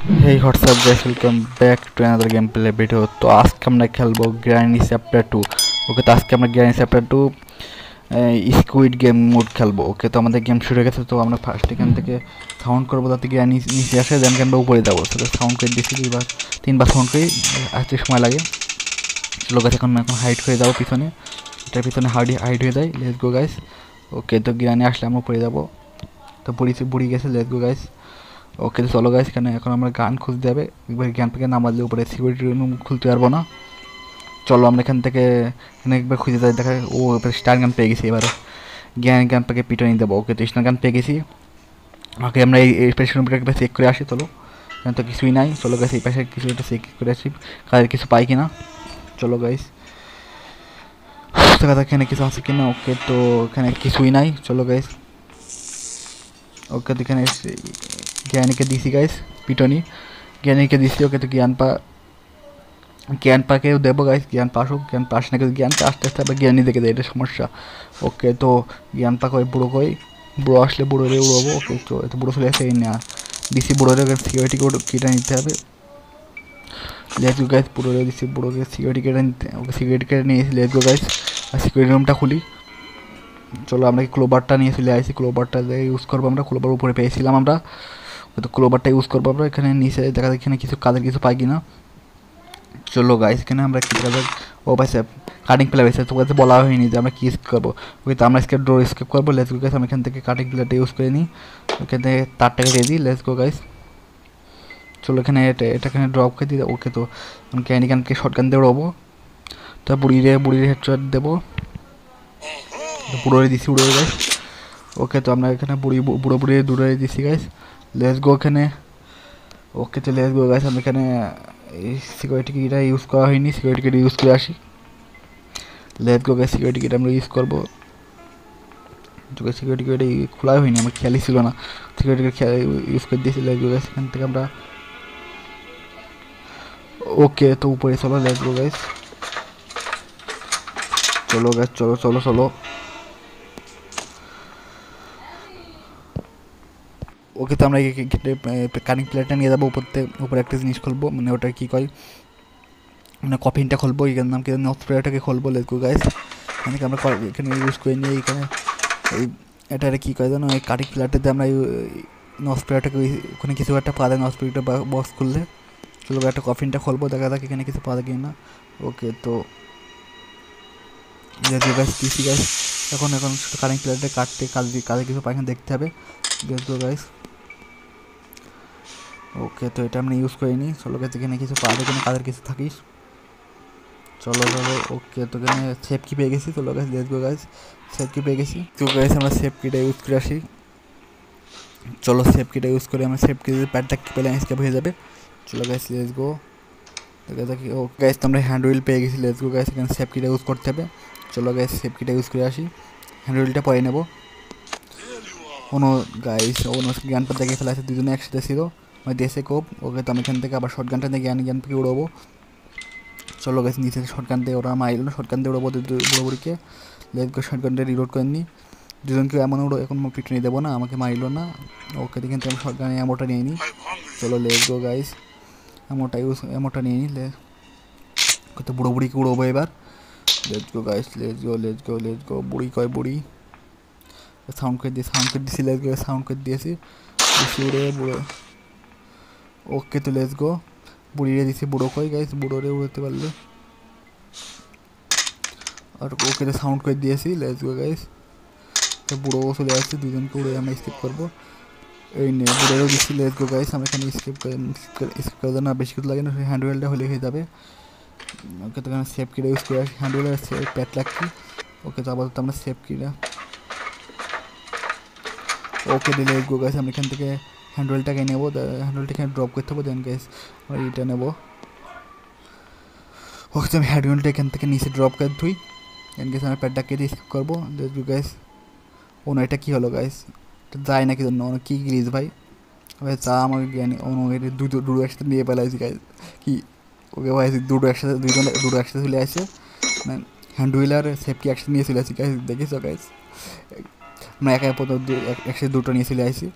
Hey, what's up guys, welcome back to another gameplay video। তো আজকে আমরা খেলবো গ্র্যানি চ্যাপ্টার 2। ওকে, তো আজকে আমরা granny chapter 2 squid game mode খেলবো। ওকে, তো আমাদের গেম শুরু হয়ে গেছে। তো আমরা ফার্স্ট এখান থেকে সাউন্ড করবো যাতে গ্র্যানি নিচে আসে, দেন আমরা উপরে যাবো। তো সাউন্ড করে দিচ্ছি তিনবার সাউন্ড করি, আসতে সময় লাগে। চলো গাছ এখন হাইট হয়ে যাবো পিছনে, এটার পিছনে হাইট হয়ে যায়। Let's go guys. ওকে, তো গ্র্যানি আসলে আমরা উপরে যাবো। তো বুড়ি গেছে, লেটস গো গাইস। ওকে, তো চলো গাইস, এখানে এখন আমরা গান খুঁজতে হবে। একবার জ্ঞান থেকে নামাজলে উপরে সিকিউরিটি রুম খুলতে পারবো না। চলো আমরা এখান থেকে একবার খুঁজে যাই, দেখা ও এবার স্টার গান পেয়ে গেছি। এবার জ্ঞান পাকে পিটনি দেবো। ওকে, তো স্টার গান পেয়ে গেছি। ওকে, আমরা এই পাশে রুমটা একবার চেক করে আসি। চলো, এখানে তো কিছুই নাই। চলো গাইস, এই পাশে কিছু একটা চেক করে আসি, কাজের কিছু পাই কিনা। চলো গাইস, দেখা যাক এখানে কিছু আছে কিনা। ওকে, তো এখানে কিছুই নাই। চলো গাইস, ওকে, তো এখানে জ্ঞানীকে দিছি গাইস পিটনি, জ্ঞানীকে দিছি। ওকে, তো জ্ঞান পাকেও দেবো গাইস, জ্ঞান পাসুক। জ্ঞান পাস না, কিন্তু জ্ঞানটা আস্তে আস্তে আবার জ্ঞানী দেখে দেয়, এটা সমস্যা। ওকে, তো জ্ঞান পাক ওই বুড়ো আসলে বুড়োরে উড়াবো। ওকে, তো এত বুড়ো চলে আসে না, দিছি বুড়োরে সিকিউরিটি কোড কেটে নিতে হবে। লেটস গো গাইস, বুড়োরে দিছি, বুড়োকে সিকিউরিটি কেটে নিতে। ওকে, সিকিউরিটি কেটে নিয়েছি। লেটস গো গাইস, আর সিকিউরিটি রুমটা খুলি। চলো, আমরা ক্লোবারটা নিয়ে চলে আসি। ক্লোবারটা ইউজ করবো আমরা, ক্লোবার উপরে পেয়েছিলাম আমরা। তো ক্লোবারটা ইউজ করবো আমরা। এখানে নিচে দেখা যায় এখানে কিছু কাজের কিছু পাই কিনা। চলো গাইস, এখানে আমরা কী কাজ, ও পাইছে কাটিং প্লে পাইছে। তো কাছে বলা হয়নি যে আমরা কী স্কিপ করবো। ওকে, তো আমরা ডোর স্কিপ করবো। লেটস গো গাইস, আমি এখান থেকে কাটিং প্লেটা ইউজ করে নিই। ওখান থেকে তারটাকে দিয়ে দিই। লেটস গো গাইস, চলো এখানে এটা এখানে ড্রপ করে দিই। ওকে, তো ক্যানকে শর্টগান দিয়ে উড়াবো। তো বুড়ির হেডশট দেবো। বুড়োরে দিছি, উড়ে গাইস। ওকে, তো আমরা এখানে বুড়িয়ে দূরে দিছি গাইস। লেটস গো এখানে। ওকে, তো লেটস গো গাইস, আমি এখানে এই সিকিউরিটি কিটা ইউজ করা হয়নি, সিকিউরিটি কিটা ইউজ করে আসি। লেটস গো গাইস, সিকিউরিটি কিটা আমরা ইউজ করবো। তোকে সিকিউরিটি কিটা খোলাই হয়নি, আমার খেয়ালই ছিল না। সিকিউরিটি কিট ইউজ করে দিয়েছি। লেটস গো গাইস, এখান থেকে আমরা ওকে, তো উপরে চলো। লেটস গো গাইস, চলো গাইস, চলো চলো চলো। ওকে, তো আমরা কাটিং প্লেটটা নিয়ে যাবো উপরে একটা জিনিস খুলবো, মানে ওটা কী কয়, মানে কফিনটা খুলবো। এখানে নাম কি স্প্রেটাকে খুলবো। লেটস গো গাইস, এখানে আমরা এখানে ইউজ করে নিই। এখানে এই এটা কী করে জানো, এই কাটিং প্লেটটাতে আমরা স্প্রেটাকে ওখানে কিছু একটা পাওয়া যায় স্প্রেটা বক্স খুললে। চলো একটা কফিনটা খুলবো, দেখা যাক এখানে কিছু পাওয়া যায় কি না। ওকে, তো let's go guys, PC guys, এখন শুধু কাটিং প্লেটটা কাটতে কাজে কিছু পায়খানা দেখতে হবে। Let's go guys. ওকে, তো এটা আমরা ইউজ করিনি। চলো গাইস, এখানে কিছু পাওয়া যায় কিনা, কাজের কিছু থাকিস। চলো চলো। ওকে, তো এখানে সেফ কি পেয়ে গেছি। চলো guys, let's go guys, safe কি পেয়ে গেছি। তো গাইস, আমরা সেফ কিটা ইউজ করে আসি। চলো, সেফ কিটা ইউজ করে আমরা সেফ কি প্যাডটা পেলে স্কেপ হয়ে যাবে। চলো গাইস, লেটস গো। দেখা যাক। ও গাইস, তো আমরা হ্যান্ড হুইল পেয়ে গেছি। লেটস গো গাইস, এখানে সেফ কিটা ইউজ করতে হবে। চলো গাইস, সেফ কিটা ইউজ করে আসি। হ্যান্ড হুইলটা পরে নেবো। কোনো গাইস জ্ঞান পাত দেখে ফেলা আছে, দুজনে একসাথে ছিল, মানে দেশে কোপ। ওকে, তো আমি এখান থেকে আবার শর্টগানটা নিয়ে জ্ঞান থেকে উড়াবো। চলো গাইস, নিচে শর্টগান দিয়ে ওরা মাইল না, শর্টগান দিয়ে উড়াবো বুড়োবুড়িকে। লেটস গো, শর্টগানটা রিলোড করে নিই। দুজনকে এমন উড়ো, এখন পিটনি দেবো না, আমাকে মারিল না। ওকে, দেখেন তো আমি শর্টগানে অ্যামোটা নিয়ে নিই। চলো লেটস গো গাইস, অ্যামোটা নিয়ে নিই। তো বুড়োবুড়িকে উড়োবো এবার। লেটস গো গাইস, লেটস গো। বুড়ি সাউন্ড করে দিয়েছি। লেটস গো, সাউন্ড করে দিয়েছি। উড়ে বুড়ো। ওকে, তো লেটস গো, বুড়িয়ে দিছি। বুড়ো কই গাইস, বুড়োরে উড়তে পারলে। আর ওকে, তো সাউন্ড করে দিয়েছি। লেটস গো গাইস, তো বুড়ো চলে আসছে, দুজনকে উড়ে আমরা স্কিপ করবো। এই নে, বুড়োরেও দিচ্ছি। লেটস গো গাইস, আমরা এখানে স্কিপ করে না, বেশি কিছু লাগে না, হ্যান্ড হুইলটা হলে হয়ে যাবে। ওকে, তো এখানে সেফ কিটা ইউজ করে আসি। হ্যান্ড হুইল প্যাট লাগছি। ওকে, তো আপাতত আমরা সেফ কিটা। ওকে, দিলে গো গাইস, আমরা এখান থেকে হ্যান্ড হুইলটাকে নেবো। হ্যান্ড হুইলটা এখানে ড্রপ করতে হবে, দেন গাইস আমরা এটা নেবো। ওকে, তো আমি হ্যান্ড হুইলটা এখান থেকে নিচে ড্রপ করে ধুই। দেন গাইস, আমরা প্যাডটাকে দিয়ে স্কিপ করবো। Let's go guys. ও না, এটা কী হলো গাইস, এটা যায় না কি জন্য, কী গ্লিচ ভাই। ভাই চা আমাকে জ্ঞানী দুটো একসাথে নিয়ে পেলাইছি গাইস। কি ওকে ভাই, দুটো একসাথে চলে আসে, মানে হ্যান্ড হুইল আর সেফটি একসাথে নিয়ে চলে আসি গাইস, দেখেছো গাইস। আমরা একসাথে দুটো নিয়ে চলে আসি।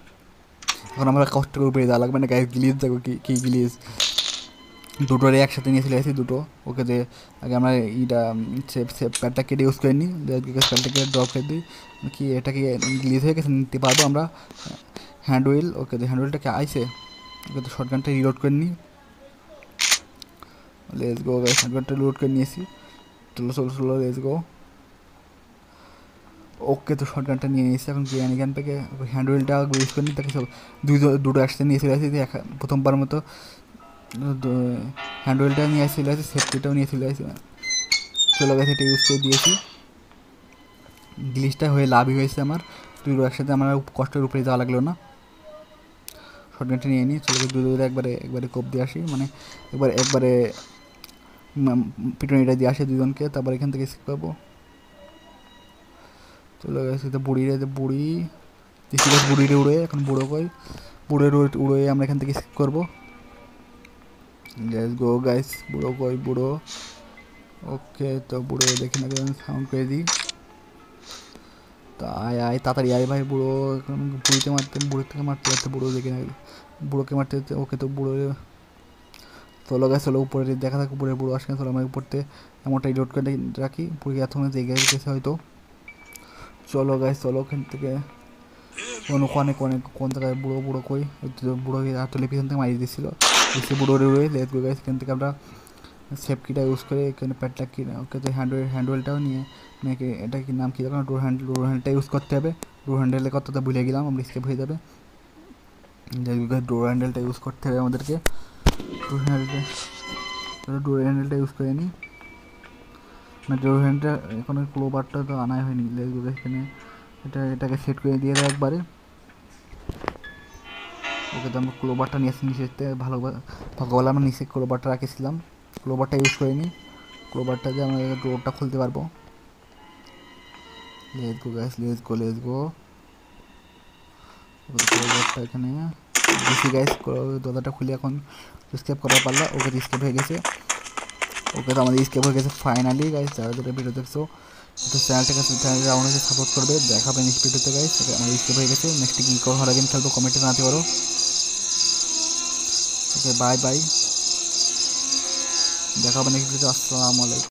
এখন আমরা কষ্ট করে উপরে যাওয়া লাগবে না গাইস। গ্লিচ দেখো কি গ্লিচ, দুটোরে একসাথে নিয়ে চলে আসি দুটো। ওকে যে আগে আমরা এইটা প্যাডটা কেটে ইউজ করে নিই, প্যাডটা কেটে ড্রপ করে দিই। কি এটা কি গ্লিচ হয়ে গেছে, নিতে পারবো আমরা হ্যান্ড হুইল। ওকে যে হ্যান্ড হুইলটা কি আইসে, ওকে তো শর্টগানটা রিলোড করে নিই। লেটস গো গাইস, শর্টগানটা রিলোড করে নিয়েছি। চলো লেটস গো। ওকে তো শর্টগানটা নিয়ে নিয়েছি। এখন এখান থেকে হ্যান্ড হুইলটা ইউজ করে নিই, তাকে সব দুটো একসাথে নিয়ে চলে আসি। প্রথমবার মতো হ্যান্ড হুইলটা নিয়ে চলে আসি, সেফটিটাও নিয়ে চলে আসি। চলে গেছে, এটা ইউজ করে দিয়েছি। গ্লিচটা হয়ে লাভই হয়েছে আমার, দুটো একসাথে আমার কষ্টের উপরে যাওয়া লাগলো না। শর্টগানটা নিয়ে নিই, চলে দুটো একবারে কোপ দিয়ে আসি, মানে একবারে পিটুনিটা দিয়ে আসে দুজনকে, তারপর এখান থেকে স্কিপ পাবো। চলে গেছে তো বুড়িরে উড়ে, এখন বুড়োর উড়ে আমরা এখান থেকে স্কিপ করবো। Let's go guys. বুড়ো। ওকে তো বুড়ো দেখি না সাউন্ড করে দিই। তা আয় তাড়াতাড়ি আয় ভাই। বুড়ো এখন বুড়োর থেকে মারতে যাচ্ছে, বুড়ো দেখি না, বুড়োকে মারতে যাচ্ছে। ওকে তো বুড়ো চলো গাছ, চলো উপরে দেখা থাক, উপরে বুড়ো আসে। চলো আমরা উপরতে এমনটা রিলোড করে রাখি, পুরো এতক্ষণ জেগে গেছে হয়তো। চলো গাছ, চলো ওখান থেকে কোন জায়গায় বুড়ো কই, বুড়ো হাতলে পিছন থেকে মারিয়ে দিচ্ছিলো। এসে বুড়ো উড়ে লেট গো গাছ। এখান থেকে আমরা সেফ কিটা ইউজ করে এখানে প্যাডটা কি ওকে তো হ্যান্ডওয়েলটাও নিয়ে নাকি, এটা কি নাম কী দেখো, ডোর হ্যান্ডেলটা ইউজ করতে হবে। ডোর হ্যান্ডেলের কথাটা ভুলে গেলাম, আমরা স্কেপ হয়ে যাবে। ডোর হ্যান্ডেলটা ইউজ করতে হবে আমাদেরকে। ডোর হ্যান্ডেলটা ইউজ করে নিই, মানে ডোর হ্যান্ডেলটা এখন ক্লোবারটা তো আনাই হয়নি। এখানে এটাকে সেট করে দিয়ে দেয় একবারে। ওকে তো আমরা ক্লোবারটা নিয়ে আসি নিচেতে, ভালোভাবে আমরা নিচে ক্লোবারটা রাখেছিলাম, ক্লোবারটা ইউজ করে নিই। ক্লোবারটা দিয়ে আমরা ডোরটা খুলতে পারবো। Let's go guys, let's go. ক্লোবারটা এখানে দিছি গাইস, দরজাটা খুলে এখন স্কেপ করার পারলা। ওকে তো স্কেপ হয়ে গেছে। ওকে তো আমাদের স্কেপ হয়ে গেছে ফাইনালি গাইস। যারা ভিডিও দেখছো তো চ্যানেলটাকে আমাদেরকে সাপোর্ট করবে, দেখাবে নেক্সট ভিডিওতে গাইস। আমাদের স্কেপ হয়ে গেছে, নেক্সট কি হওয়ার গেম খেলবো কমেন্টে জানাতে পারো। ওকে বাই, দেখা হবে নেক্সট ভিডিওতে। আসসালামু আলাইকুম।